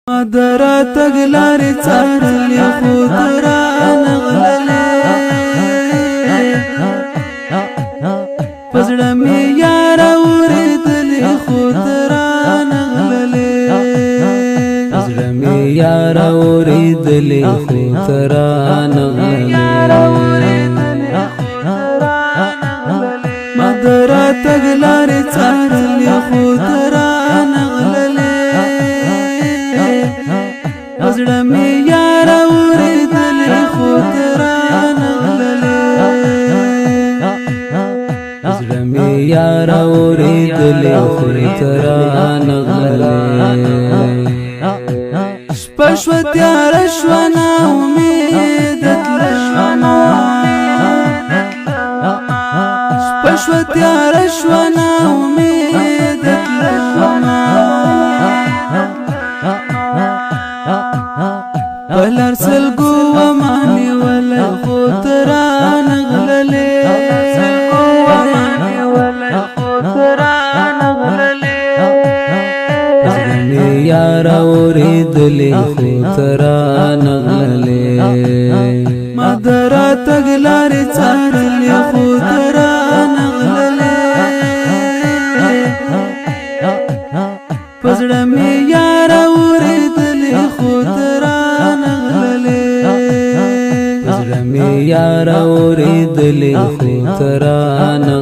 مدرا تګلارې څارلې خو ترانه غللې پزړه مې یار اورېدلې خو ترانه غللې پزړه مې یار اورېدلې خو ترانه غللې مدرا تګلارې څارلې خو ترانه غللې پزړه مې یار اورېدلې خو ترانه غللې پزړه مې یار اورېدلې خو ترانه غللې شپه شوه تیاره شوه نا امیده تلمه شپه شوه تیاره شوه نا امیده تلمه پلار سلګو وماني ولا خو ترانه غللې یار اورېدلې خو ترانه غللې مدرا تګلارې څارلې خو ترانه غللې پزړه مې یار اورېدلې خو ترانه غللې پزړه مې یار اورېدلې خو ترانه